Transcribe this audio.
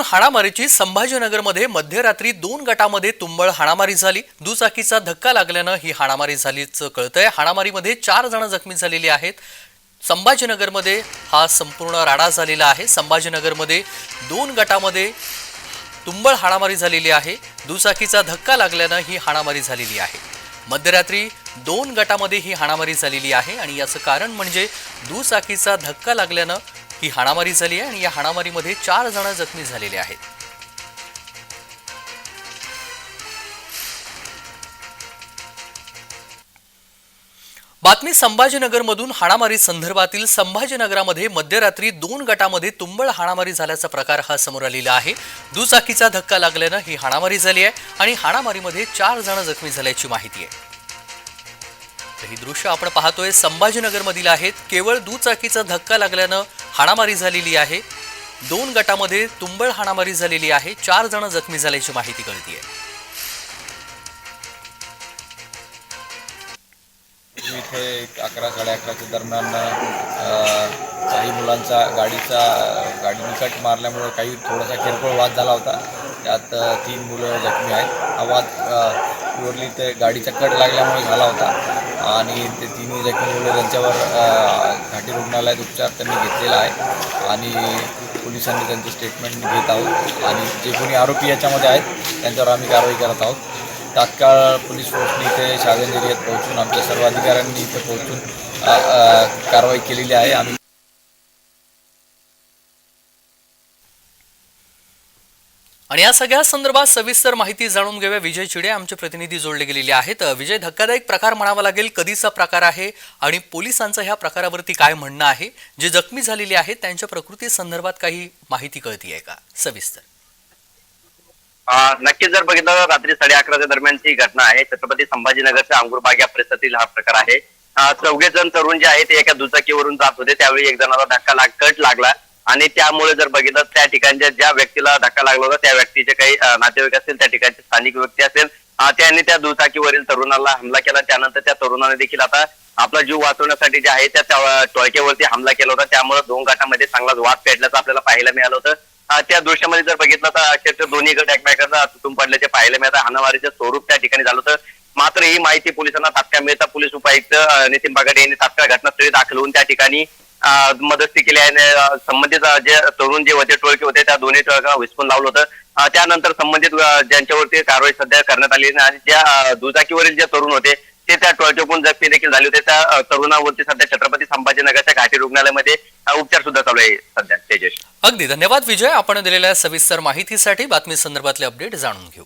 हाणामारीची संभाजीनगरमध्ये मध्यरात्री 2 गटामध्ये तुंबळ हाणामारी झाली। दुचाकीचा धक्का लागल्यानं ही हाणामारी झाल्याचं कळतंय। हाणामारीमध्ये 4 जण जखमी झालेले आहेत। संभाजीनगरमध्ये हा संपूर्ण राडा झालेला आहे। संभाजीनगरमध्ये 2 गटामध्ये तुंबळ हाणामारी झालेली आहे। दुचाकीचा धक्का लागल्यानं ही हाणामारी झालेली आहे। मध्यरात्री 2 गटामध्ये ही हाणामारी झालेली आहे आणि याचं कारण म्हणजे दुचाकीचा धक्का लागल्यानं ही हाणामारी झाली आहे आणि या हाणामारीमध्ये 4 जण जखमी झालेले आहेत। बातमी संभाजीनगरमधून हाणामारी संदर्भातील संभाजीनगरामध्ये मध्यरात्री 2 गटामध्ये तुंबळ हाणामारी झाल्याचा प्रकार हा समोर आलेला आहे। दुचाकीचा धक्का लागल्यानं ही हाणामारी झाली आहे आणि हाणामारीमध्ये 4 जण जखमी झाल्याची माहिती आहे। ही दृश्य आपण पाहतोय संभाजीनगरमधील आहेत। केवळ दुचाकीचा धक्का लागल्यानं हाणामारी झालेली आहे। 2 गटामध्ये तुंबळ हाणामारी झालेली आहे। 4 जण जखमी झाल्याची माहिती कळतेय। इथे 11-11:30 दरम्यान काही मुलांचा गाडी निकट मारल्यामुळे काही थोडासा किरकोळ वाद झाला होता। त्यात 3 मुलं जखमी आहेत। हा वाद प्युअरली ते गाडीचा कट लागल्यामुळे झाला होता आणि ते 3 जखमी मुलं त्यांच्यावर घाटी रुग्णालयात उपचार त्यांनी घेतलेला आहे आणि पोलिसांनी त्यांचं स्टेटमेंट घेत आहोत आणि जे कोणी आरोपी याच्यामध्ये आहेत त्यांच्यावर आम्ही कारवाई करत आहोत। तात्काळ पोलीस फोर्सनी इथे शागंज एरियात पोहोचून आमच्या सर्व अधिकाऱ्यांनी इथे पोहोचून कारवाई केलेली आहे। आम्ही आणि या सगळ्या संदर्भात सविस्तर माहिती जाणून घेऊया। विजय चिडे आमचे प्रतिनिधी जोडले गेलेले आहेत। विजय, धक्कादायक प्रकार म्हणावा लागेल, कधीचा प्रकार आहे आणि पोलिसांचं ह्या प्रकारावरती काय म्हणणं आहे? जे जखमी झालेले आहेत त्यांच्या प्रकृती संदर्भात काही माहिती कळतीये का? सविस्तर नक्कीच जर बघितलं रात्री 11:30 दरम्यानची घटना आहे। छत्रपती संभाजीनगरच्या अंगुरबाग या परिसरातील हा प्रकार आहे। 4 जण तरुण जे आहेत ते एका दुचाकीवरून जात होते। त्यावेळी एक जणाला कट लागला आणि त्यामुळे जर बघितलं त्या ठिकाणच्या ज्या व्यक्तीला धक्का लागला होता त्या व्यक्तीचे काही नातेवाईक असतील, त्या ठिकाणचे स्थानिक व्यक्ती असेल, त्यांनी त्या दुचाकीवरील तरुणाला हमला केला। त्यानंतर त्या तरुणाने देखील आता आपला जीव वाचवण्यासाठी जे आहे त्या टोळक्यावरती हमला केला होता। त्यामुळे 2 गटामध्ये चांगलाच वाद पेटल्याचं आपल्याला पाहायला मिळालं होतं। त्या दृश्यामध्ये जर बघितलं तर अक्षरशः दोन्ही गट एकमेकांना तुटून पडल्याचे पाहायला मिळतं। हाणामारीचे स्वरूप त्या ठिकाणी झालं होतं। मात्र ही माहिती पोलिसांना तात्काळ मिळता पोलीस उपायुक्त नितीन बागडे यांनी तात्काळ घटनास्थळी दाखल होऊन त्या ठिकाणी मदत केली आहे। संबंधित जे तरुण जे होते टोळके होते त्या दोन्ही टोळक्यांना विस्फोट लावलं होतं। त्यानंतर संबंधित ज्यांच्यावरती कारवाई सध्या करण्यात आली आणि ज्या दुचाकीवरील जे तरुण होते ते त्या टोळक्याकडून जखमी देखील झाले होते। त्या तरुणावरती सध्या छत्रपती संभाजीनगरच्या घाटी रुग्णालयामध्ये उपचार सुद्धा चालू आहे सध्या। तेजस, अगदी धन्यवाद विजय, आपण दिलेल्या सविस्तर माहितीसाठी। बातमी संदर्भातले अपडेट जाणून घेऊ।